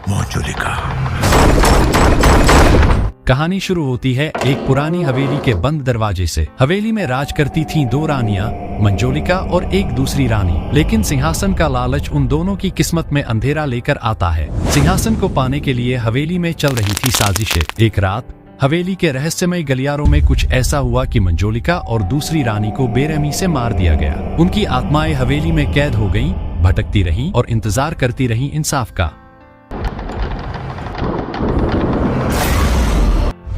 मंजुलिका। कहानी शुरू होती है एक पुरानी हवेली के बंद दरवाजे से। हवेली में राज करती थीं दो रानियां, मंजुलिका और एक दूसरी रानी। लेकिन सिंहासन का लालच उन दोनों की किस्मत में अंधेरा लेकर आता है। सिंहासन को पाने के लिए हवेली में चल रही थी साजिशें। एक रात हवेली के रहस्यमय गलियारों में कुछ ऐसा हुआ कि मंजुलिका और दूसरी रानी को बेरहमी से मार दिया गया। उनकी आत्माएं हवेली में कैद हो गईं, भटकती रहीं और इंतजार करती रहीं इंसाफ का।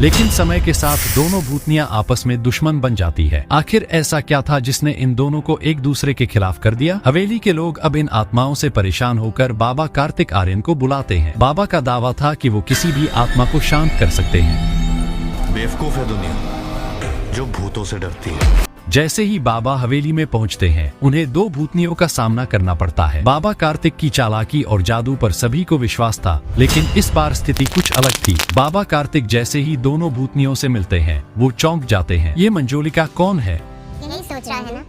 लेकिन समय के साथ दोनों भूतनियां आपस में दुश्मन बन जाती है। आखिर ऐसा क्या था जिसने इन दोनों को एक दूसरे के खिलाफ कर दिया? हवेली के लोग अब इन आत्माओं से परेशान होकर बाबा कार्तिक आर्यन को बुलाते हैं। बाबा का दावा था कि वो किसी भी आत्मा को शांत कर सकते हैं। बेवकूफ है दुनिया जो भूतों से डरती है। जैसे ही बाबा हवेली में पहुंचते हैं, उन्हें दो भूतनियों का सामना करना पड़ता है। बाबा कार्तिक की चालाकी और जादू पर सभी को विश्वास था, लेकिन इस बार स्थिति कुछ अलग थी। बाबा कार्तिक जैसे ही दोनों भूतनियों से मिलते हैं, वो चौंक जाते हैं। ये मंजुलिका कौन है? यही सोच रहा है ना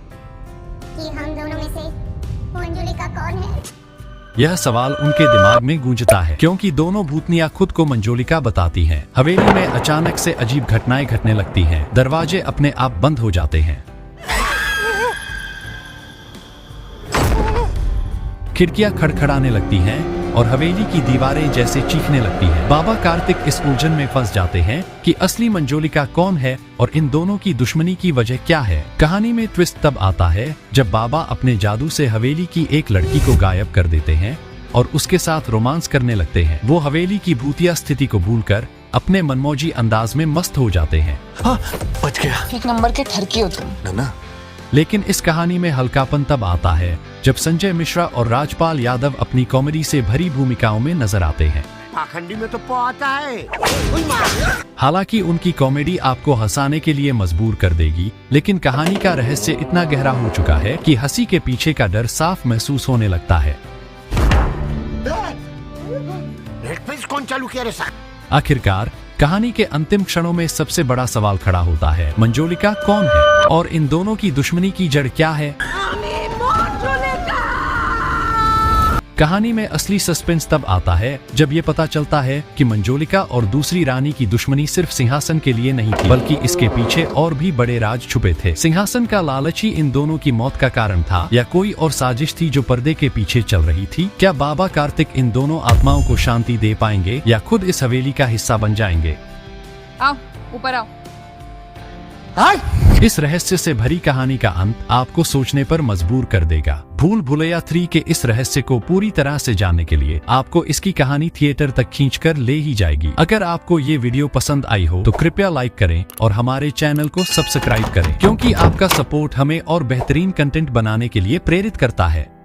कि हम दोनों में से मंजुलिका कौन है? यह सवाल उनके दिमाग में गूंजता है, क्योंकि दोनों भूतनियां खुद को मंजुलिका बताती हैं। हवेली में अचानक से अजीब घटनाएं घटने लगती हैं। दरवाजे अपने आप बंद हो जाते हैं, खिड़कियां खड़खड़ाने लगती हैं और हवेली की दीवारें जैसे चीखने लगती हैं। बाबा कार्तिक इस उलझन में फंस जाते हैं कि असली मंजुलिका कौन है और इन दोनों की दुश्मनी की वजह क्या है। कहानी में ट्विस्ट तब आता है जब बाबा अपने जादू से हवेली की एक लड़की को गायब कर देते हैं और उसके साथ रोमांस करने लगते हैं। वो हवेली की भूतिया स्थिति को भूलकर अपने मनमौजी अंदाज में मस्त हो जाते हैं। हाँ, बच गया। एक नंबर के ठरकी हो तुम। ना लेकिन इस कहानी में हल्कापन तब आता है जब संजय मिश्रा और राजपाल यादव अपनी कॉमेडी से भरी भूमिकाओं में नजर आते हैं। पाखंडी में तो आता है। हालांकि उनकी कॉमेडी आपको हंसाने के लिए मजबूर कर देगी, लेकिन कहानी का रहस्य इतना गहरा हो चुका है कि हंसी के पीछे का डर साफ महसूस होने लगता है। नेटफ्लिक्स कौन चालू किया रे साहब? आखिरकार कहानी के अंतिम क्षणों में सबसे बड़ा सवाल खड़ा होता है, मंजुलिका कौन है और इन दोनों की दुश्मनी की जड़ क्या है? कहानी में असली सस्पेंस तब आता है जब ये पता चलता है कि मंजुलिका और दूसरी रानी की दुश्मनी सिर्फ सिंहासन के लिए नहीं थी, बल्कि इसके पीछे और भी बड़े राज छुपे थे। सिंहासन का लालच ही इन दोनों की मौत का कारण था, या कोई और साजिश थी जो पर्दे के पीछे चल रही थी? क्या बाबा कार्तिक इन दोनों आत्माओं को शांति दे पाएंगे या खुद इस हवेली का हिस्सा बन जाएंगे? आओ ऊपर आओ। इस रहस्य से भरी कहानी का अंत आपको सोचने पर मजबूर कर देगा। भूल भुलैया 3 के इस रहस्य को पूरी तरह से जानने के लिए आपको इसकी कहानी थिएटर तक खींचकर ले ही जाएगी। अगर आपको ये वीडियो पसंद आई हो तो कृपया लाइक करें और हमारे चैनल को सब्सक्राइब करें, क्योंकि आपका सपोर्ट हमें और बेहतरीन कंटेंट बनाने के लिए प्रेरित करता है।